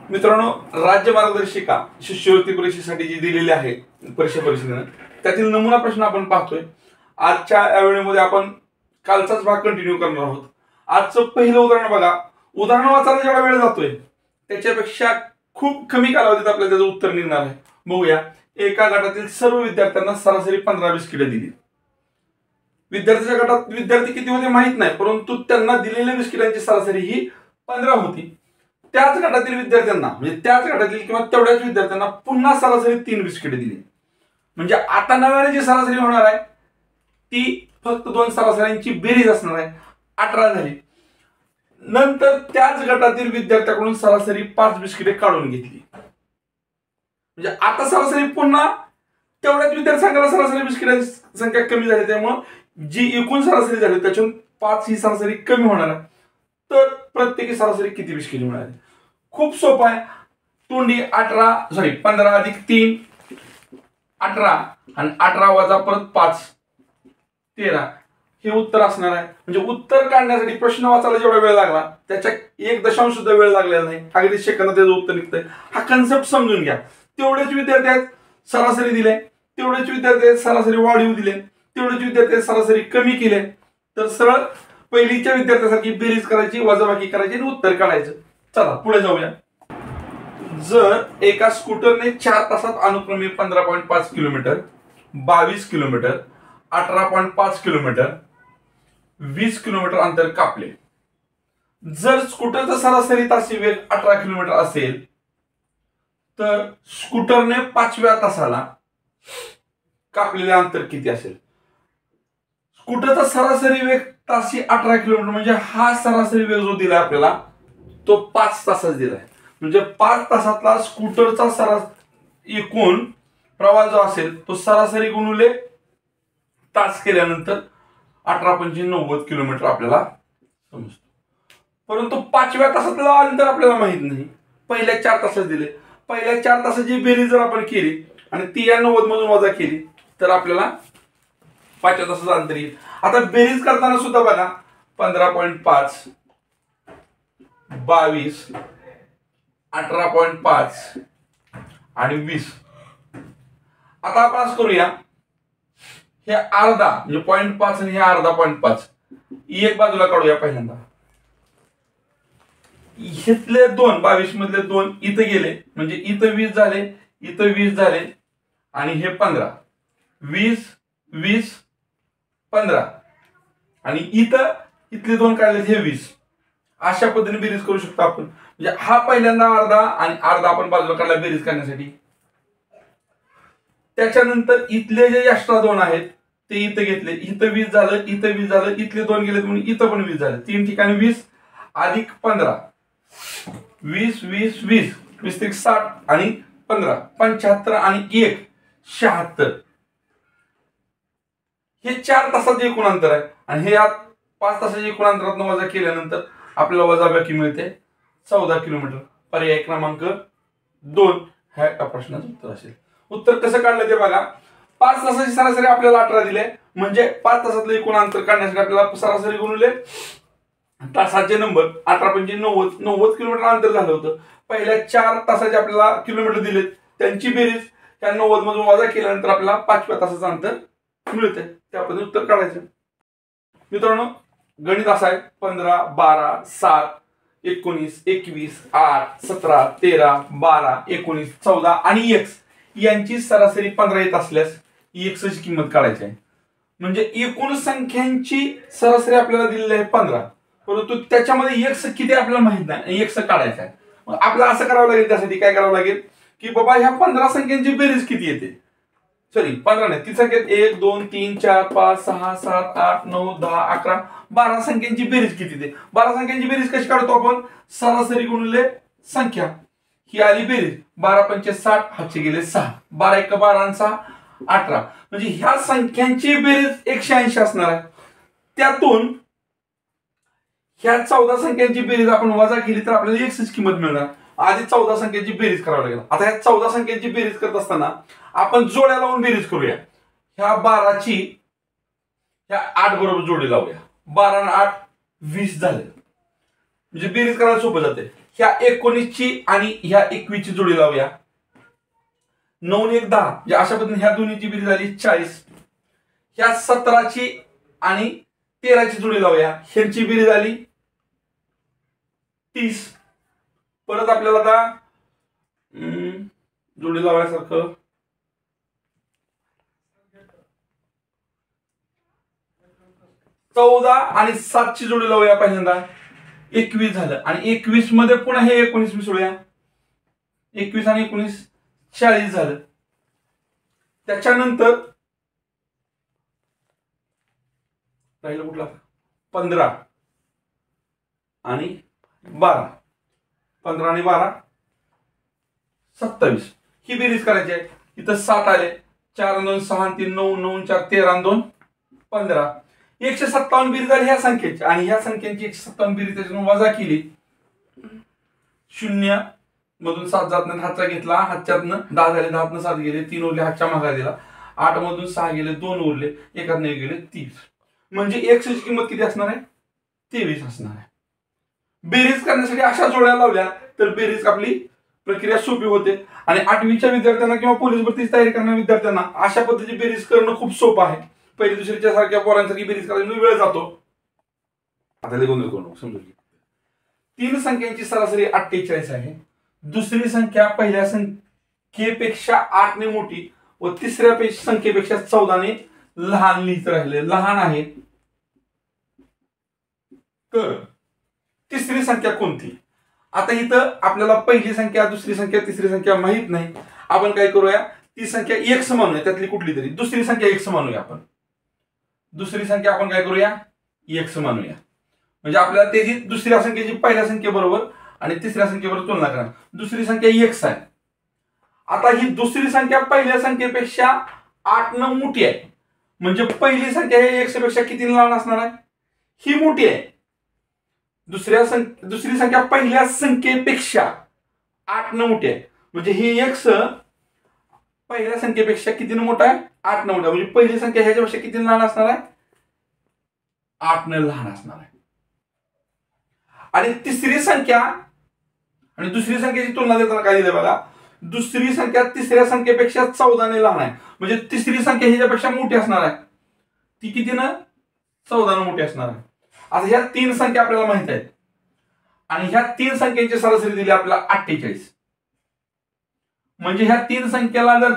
मित्रांनो, राज्य मार्गदर्शिका शिष्यवृत्ती परीक्षेसाठी जी दिलेली आहे परीक्षा परिषदेनं, त्यातील नमुना प्रश्न आपण पाहतोय. आजच्या या व्हिडिओमध्ये आपण कालचाच भाग कंटिन्यू करणार आहोत. आजचं पहिलं उदाहरण बघा. उदाहरण वाचायला जेवढा वेळ जातोय त्याच्यापेक्षा खूप कमी कालावधीत आपल्याला त्याचं उत्तर निघणार आहे. बघूया. एका गटातील सर्व विद्यार्थ्यांना सरासरी 15 बिस्किटे दिली. विद्यार्थ्याच्या गटात विद्यार्थी किती होते माहित नाही, परंतु त्यांना दिलेल्या बिस्किटांची सरासरी ही 15 होती. त्याच गटातील विद्यार्थ्यांना म्हणजे त्याच गटातील किंवा तेवढ्याच विद्यार्थ्यांना पुन्हा सरासरी 3 बिस्किटे दिली. म्हणजे आता नव्याने जी सरासरी होणार आहे ती फक्त 2 सरासऱ्यांची बेरीज असणार आहे. 18 झाली. नंतर त्याच गटातील विद्यार्थ्याकडून सरासरी 5 बिस्किटे काढून घेतली. म्हणजे आता सरासरी पुन्हा तेवढ्याच विद्यार्थ्यांना सरासरी बिस्किटांची संख्या कमी झाली, त्यामुळे जी एकूण सरासरी झाली त्याच्यातून 5 ही सरासरी कमी होणार आहे. तर प्रत्येकी सरासरी किती बिस्किटे मिळाली? खूप सोपं आहे. तोंडी 15 अधिक 3 18 आणि 18 वजा परत 5 13 हे उत्तर असणार आहे. म्हणजे उत्तर काढण्यासाठी प्रश्न वाचायला जेवढा वेळ लागला त्याच्या 1 सुद्धा वेळ लागलेला नाही. अगदी सेकंदात त्याचं उत्तर निघतंय. हा कन्सेप्ट समजून घ्या. तेवढेच विद्यार्थी आहेत सरासरी दिले, तेवढेच विद्यार्थी आहेत सरासरी वाढीव दिले, तेवढेच विद्यार्थी सरासरी कमी केले. तर सरळ पहिलीच्या विद्यार्थ्यासारखी बेरीज करायची, वजाबाकी करायची आणि उत्तर काढायचं. चला पुढे जाऊया. जर एका स्कूटरने 4 तासात अनुक्रमे 15.5 किलोमीटर, 22 किलोमीटर, 18.5 किलोमीटर, 20 किलोमीटर अंतर कापले. जर स्कूटरचा सरासरी तासी वेग 18 किलोमीटर असेल तर स्कूटरने 5व्या तासाला कापलेले अंतर किती असेल? स्कूटरचा सरासरी वेग तासी 18 किलोमीटर, म्हणजे हा सरासरी वेग जो दिला आपल्याला तो 5 तासात दिलाय. म्हणजे 5 तासातला स्कूटरचा एकूण प्रवास जो असेल तो सरासरी गुणिले तास केल्यानंतर 18×5 किलोमीटर आपल्याला समजतो. परंतु 5व्या तासातलं अंतर आपल्याला माहित नाही. पहिल्या 4 तासात दिले. पहिल्या 4 तासाची बेरीज जर आपण केली आणि ती या 90 मधून वजा केली तर आपल्याला 5व्या तासाचं अंतर येईल. आता बेरीज करताना सुद्धा बघा 15.5 22 18.5 आणि 20. आता आपण असं करूया, हे अर्धा म्हणजे 0.5 आणि हे अर्धा 0.5 एक बाजूला काढूया. पहिल्यांदा इथले 2 22 मधले 2 इथं गेले, म्हणजे इथं 20 झाले, इथं 20 झाले आणि हे 15 20 20 15 आणि इथले 2 काढले हे 20. अशा पद्धतीने बेरीज करू शकतो आपण. म्हणजे हा पहिल्यांदा अर्धा आणि अर्धा आपण बाजूला काढला बेरीज करण्यासाठी. त्याच्यानंतर इथले जे एक्स्ट्रा 2 आहेत ते इथं घेतले, इथं 20 झालं, इथं 20 झालं, इथले 2 गेले म्हणून इथं पण 20 झालं. 3 ठिकाणी 20 अधिक 15 20 20 20 20 ते 60 आणि 15 75 आणि 1 76. हे 4 तासाचे एकूण अंतर आहे आणि हे 5 तासाच्या एकूण अंतरात वजा केल्यानंतर आपल्याला वजाबाकी मिळते 14 किलोमीटर. पर्याय क्रमांक 2 ह्या प्रश्नाचं उत्तर असेल. उत्तर कसं काढलं ते बघा. 5 तासाची सरासरी आपल्याला 18 दिले, म्हणजे 5 तासातलं एकूण अंतर काढण्यासाठी आपल्याला सरासरी गुणिले तासाचे नंबर 18×5 किलोमीटर अंतर झालं होतं. पहिल्या 4 तासाचे आपल्याला किलोमीटर दिलेत, त्यांची बेरीज त्या 90 मधून वजा केल्यानंतर आपल्याला 5व्या तासाचं अंतर मिळते. त्या पद्धतीने उत्तर काढायचं. मित्रांनो, गणित असं आहे. 15 12 7 19 21 8 17 13 12 19 14 आणि x यांची सरासरी 15 येत असल्यास x ची किंमत काढायची आहे. म्हणजे एकूण संख्यांची सरासरी आपल्याला दिलेली आहे 15, परंतु त्याच्यामध्ये x किती आपल्याला माहित नाही. x काढायचा आहे. मग आपल्याला असं करावं लागेल. त्यासाठी काय करावं लागेल की बाबा ह्या 15 संख्यांची बेरीज किती येते. सॉरी 15 नाही, ती संख्या 1 2 3 4 5 6 7 8 9 10 11 12 संख्यांची बेरीज किती येते. 12 संख्यांची बेरीज कशी काढतो आपण? सरासरी गुणिले संख्या. ही आली बेरीज. 12×5 60, हातचे गेले 6, 12 1 12 आणि 6 18. म्हणजे ह्या संख्यांची बेरीज 180 असणार आहे. त्यातून ह्या 14 संख्यांची बेरीज आपण वजा केली तर आपल्याला x ची किंमत मिळणार. आधी 14 संख्यांची बेरीज करावी लागेल. आता ह्या 14 संख्यांची बेरीज करत असताना आपण जोड्या लावून बेरीज करूया. ह्या 12ची ह्या 8 बरोबर जोडी लावूया. 12 आणि 8 20 झाले. म्हणजे बेरीज करायला सोपं जाते. ह्या 19ची आणि ह्या 21ची जोडी लावूया. 9 1 10 अशा पद्धतीने ह्या दोन्हीची बेरीज झाली 40. ह्या 17ची आणि 13ची जोडी लावूया, ह्यांची बेरीज झाली 30. परत आपल्याला आता जोडी लावण्यासारखं 14 आणि 7ची जोडी लावूया पहिल्यांदा, 21 झालं. आणि 21 मध्ये पुन्हा हे 19 मिसळूया, 21 आणि 19 40 झालं. त्याच्यानंतर राहिलं कुठला 15 आणि 12, 15 आणि 12 27. ही बेरीज करायची आहे. इथं 7 आले, 4 2 6 3 9 9 4 13 2 15. 157 बेरीज झाली ह्या संख्येची आणि ह्या संख्यांची 157 बेरीज त्याच्यातून वजा केली. 0 मधून 7 जात नाही, हातचा घेतला, हातच्यातनं 10 झाले, 10तनं 7 गेले, 3 उरले, हातच्या मागा दिला. 8 मधून 6 गेले, 2 उरले, एकात गेले 30. म्हणजे 100ची किंमत किती असणार आहे? 23 असणार आहे. बेरीज करण्यासाठी अशा जोड्या लावल्या तर बेरीज आपली प्रक्रिया सोपी होते. आणि 8वीच्या विद्यार्थ्यांना किंवा पोलीस भरतीची तयारी करणाऱ्या विद्यार्थ्यांना अशा पद्धतीची बेरीज करणं खूप सोपं आहे. पहिली दुसरीच्या सारख्या पोरांसारखी बेरीज करायला वेळ जातो. आता गोंधळ करू नको, समजून घे. 3 संख्यांची सरासरी 48 आहे. दुसरी संख्या पहिल्या संख्येपेक्षा 8 ने मोठी व तिसऱ्या संख्येपेक्षा 14 ने लहान लिहित राहिले, लहान आहे. तर तिसरी संख्या कोणती? आता इथं आपल्याला पहिली संख्या, दुसरी संख्या, तिसरी संख्या माहित नाही. आपण काय करूया, ती संख्या x मानूया, त्यातली कुठली तरी. दुसरी संख्या x मानूया आपण. दुसरी संख्या आपण काय करूया, x मानूया. म्हणजे आपल्याला त्याची दुसऱ्या संख्येची पहिल्या संख्येबरोबर आणि तिसऱ्या संख्येबरोबर तुलना करा. दुसरी संख्या x आहे. आता ही दुसरी संख्या पहिल्या संख्येपेक्षा 8 न मोठी आहे. म्हणजे पहिली संख्या हे x पेक्षा किती लहान असणार आहे? ही मोठी आहे. दुसरी संख्या पहिल्या संख्येपेक्षा 8 न मोठी आहे. म्हणजे ही x पहिल्या संख्येपेक्षा किती मोठा आहे? 8 न मोठा. म्हणजे पहिली संख्या ह्याच्यापेक्षा किती लहान असणार आहे? 8 न लहान असणार आहे. आणि तिसरी संख्या आणि दुसरी संख्येची तुलना देताना काय दिलं बघा, दुसरी संख्या तिसऱ्या संख्येपेक्षा 14 ने लहान आहे. म्हणजे तिसरी संख्या ह्याच्यापेक्षा मोठी असणार आहे. ती किती न? 14 न मोठी असणार आहे. आता ह्या 3 संख्या आपल्याला माहित आहेत आणि ह्या 3 संख्यांची सरासरी दिली आपल्याला 48. म्हणजे ह्या 3 संख्याला जर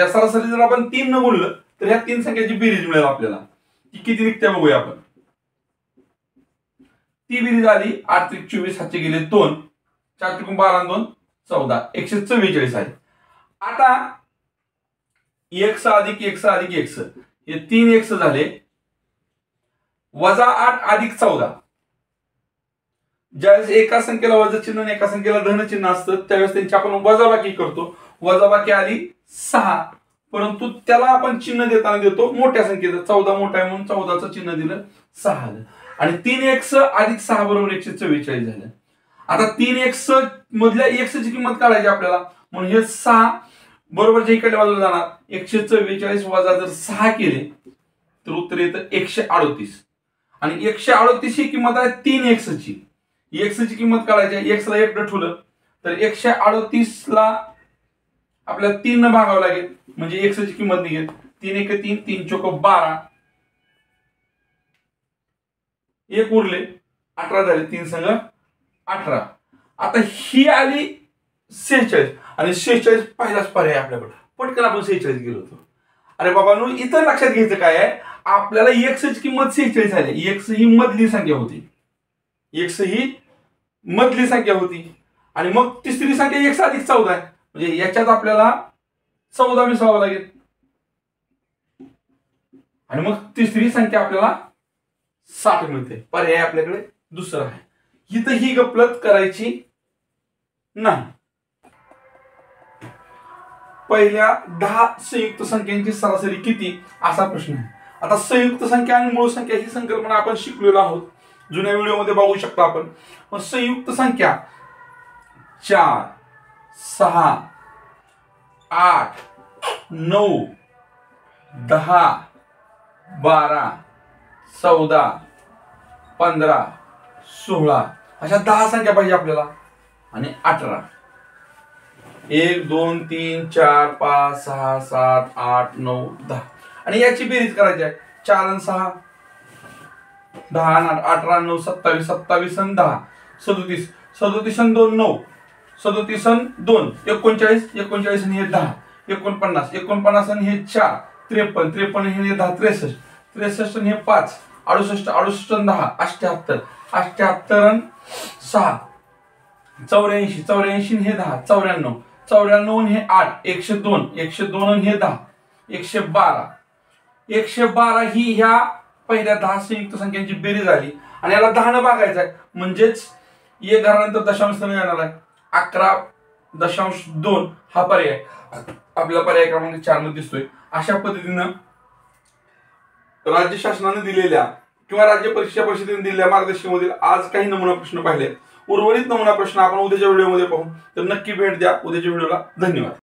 सरासरी जर आपण 3 न बोललं तर ह्या 3 संख्याची बेरीज मिळेल आपल्याला. ती किती निघते बघूया आपण. ती बेरीज आली 8 त्रिक 24, हातचे गेले 2, 4 त्रिक 12 2 14, 144 आहे. आता x अधिक x अधिक x हे 3x झाले, वजा 8 अधिक 14. ज्यावेळेस एका संख्येला वजा चिन्ह आणि एका संख्येला धन चिन्ह असतं त्यावेळेस त्यांची आपण वजाबाकी करतो. वजाबाकी आली 6, परंतु त्याला आपण चिन्ह देताना देतो मोठ्या संख्येचं. 14 मोठा आहे म्हणून 14चं चिन्ह दिलं, 6 आलं. आणि 3x अधिक 6 बरोबर 144 झालं. आता 3x मधल्या x ची किंमत काढायची आपल्याला, म्हणून हे 6 बरोबर जे इकडे बाजूला जाणार. 144 वजा जर 6 केले तर उत्तर येतं 138. आणि 138 ही किंमत आहे 3x ची. x ची किंमत काढायची आहे. x ला 1 ठेवलं तर 138 ला आपल्याला 3 न भागावं लागेल. म्हणजे x ची किंमत निघेल 3 1 3 3 चौक 12, 1 उरले 18 झाले, 3 संग 18. आता ही आली 46 आणि 46 पहिलाच पर्याय आपल्याकडे. पटकन आपण 46 गेलो होतो. अरे बाबांनो, इथं लक्षात घ्यायचं काय आहे, आपल्याला x ची किंमत 46 आली. x ही मधली संख्या होती. x ही मधली संख्या होती आणि मग तिसरी संख्या x अधिक 14 आहे. म्हणजे याच्यात आपल्याला 14 मिसळावं लागेल आणि मग तिसरी संख्या आपल्याला 60 मिळते. पर्याय आपल्याकडे दुसरा आहे. इथं ही गपलत करायची नाही. पहिल्या 10 संयुक्त संख्यांची सरासरी किती असा प्रश्न आहे. आता संयुक्त संख्या आणि मूळ संख्या ही संकल्पना आपण शिकलेलो आहोत, जुन्या व्हिडिओमध्ये बघू शकता आपण. संयुक्त संख्या 4 6 8 9 10 12 14 15 16 अशा 10 संख्या पाहिजे आपल्याला. आणि 18. 1 2 3 4 5 6 7 8 9 10 आणि याची बेरीज करायची आहे. 4 आणि 6 10 आणि 18 9 27 27 आणि 10 37 37 आणि 2 9 37 आणि 2 39 39 आणि हे 10 49 49 आणि हे 4 53 53 हे 10 63 63 आणि हे 5 68 68 आणि 10 78 78 आणि 6 84 84 हे 10 94 94 आणि हे 8 102 102 आणि हे 10 112 112 ही ह्या पहिल्या 10 संयुक्त संख्यांची बेरीज आली आणि याला 10 ने भागायचं आहे म्हणजेच 1 घरानंतर दशांश स्थानी येणार आहे. 11.2 हा पर्याय आपल्या पर्याय क्रमांक 4 मध्ये दिसतोय. अशा पद्धतीनं राज्य शासनाने दिलेल्या किंवा राज्य परीक्षा परिषदेने दिलेल्या मार्गदर्शनामधील आज काही नमुना प्रश्न पाहिले. उर्वरित नमुना प्रश्न आपण उद्याच्या व्हिडिओमध्ये पाहू. तर नक्की भेट द्या उद्याच्या व्हिडिओला. धन्यवाद.